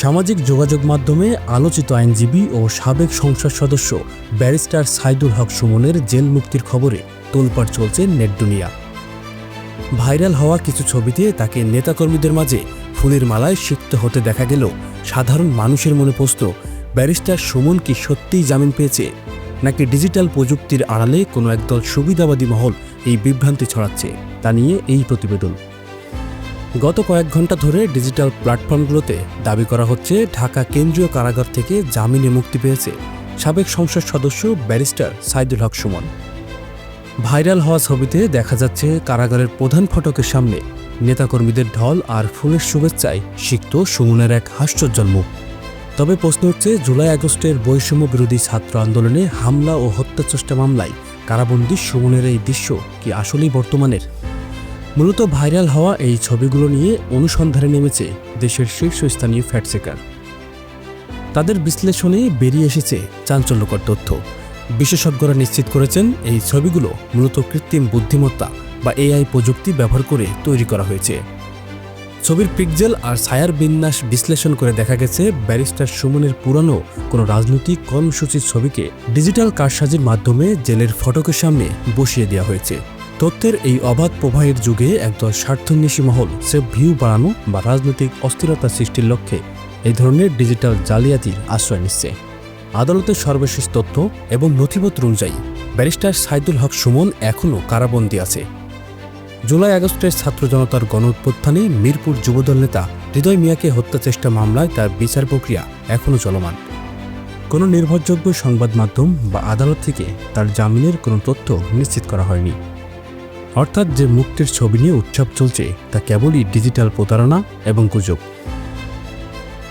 সামাজিক যোগাযোগ মাধ্যমে আলোচিত আইনজীবী ও সাবেক সংসদ সদস্য ব্যারিস্টার সাইদুল হক সুমনের জেল মুক্তির খবরে তোলপাড় চলছে নেট দুনিয়া। ভাইরাল হওয়া কিছু ছবিতে তাকে নেতাকর্মীদের মাঝে ফুলের মালায় সিক্ত হতে দেখা গেল সাধারণ মানুষের মনে প্রশ্ন, ব্যারিস্টার সুমন কি সত্যিই জামিন পেয়েছে, নাকি ডিজিটাল প্রযুক্তির আড়ালে কোনো একদল সুবিধাবাদী মহল এই বিভ্রান্তি ছড়াচ্ছে? তা নিয়ে এই প্রতিবেদন। গত কয়েক ঘন্টা ধরে ডিজিটাল প্ল্যাটফর্মগুলোতে দাবি করা হচ্ছে ঢাকা কেন্দ্রীয় কারাগার থেকে জামিনে মুক্তি পেয়েছে সাবেক সংসদ সদস্য ব্যারিস্টার সাইদুল হক সুমন। ভাইরাল হওয়া ছবিতে দেখা যাচ্ছে কারাগারের প্রধান ফটকের সামনে নেতাকর্মীদের ঢল আর ফুলের শুভেচ্ছায় সিক্ত সুমনের এক হাস্যোজ্জ্বল মুখ। তবে প্রশ্ন হচ্ছে, জুলাই আগস্টের বৈষম্য বিরোধী ছাত্র আন্দোলনে হামলা ও হত্যাচেষ্টা মামলায় কারাবন্দী সুমনের এই দৃশ্য কি আসলেই বর্তমানের? মূলত ভাইরাল হওয়া এই ছবিগুলো নিয়ে অনুসন্ধানে নেমেছে দেশের শীর্ষস্থানীয় ফ্যাক্ট চেকার। তাদের বিশ্লেষণে বেরিয়ে এসেছে চাঞ্চল্যকর তথ্য। বিশেষজ্ঞরা নিশ্চিত করেছেন এই ছবিগুলো মূলত কৃত্রিম বুদ্ধিমত্তা বা এআই প্রযুক্তি ব্যবহার করে তৈরি করা হয়েছে। ছবির পিক্সেল আর ছায়ার বিন্যাস বিশ্লেষণ করে দেখা গেছে ব্যারিস্টার সুমনের পুরানো কোনো রাজনৈতিক কর্মসূচির ছবিকে ডিজিটাল কারসাজির মাধ্যমে জেলের ফটকের সামনে বসিয়ে দেওয়া হয়েছে। তথ্যের এই অবাধ প্রবাহের যুগে একদল স্বার্থন্বেষী মহল সেভ ভিউ বাড়ানো বা রাজনৈতিক অস্থিরতা সৃষ্টির লক্ষ্যে এই ধরনের ডিজিটাল জালিয়াতির আশ্রয় নিচ্ছে। আদালতের সর্বশেষ তথ্য এবং নথিপত্র অনুযায়ী ব্যারিস্টার সাইদুল হক সুমন এখনও কারাবন্দী আছে। জুলাই আগস্টের ছাত্র জনতার গণঅভ্যুত্থানে মিরপুর যুবদল নেতা হৃদয় মিয়াকে হত্যাচেষ্টা মামলায় তার বিচার প্রক্রিয়া এখনও চলমান। কোনো নির্ভরযোগ্য সংবাদ মাধ্যম বা আদালত থেকে তার জামিনের কোনো তথ্য নিশ্চিত করা হয়নি। অর্থাৎ যে মুক্তির ছবি নিয়ে উৎসব চলছে তা কেবলই ডিজিটাল প্রতারণা এবং গুজব।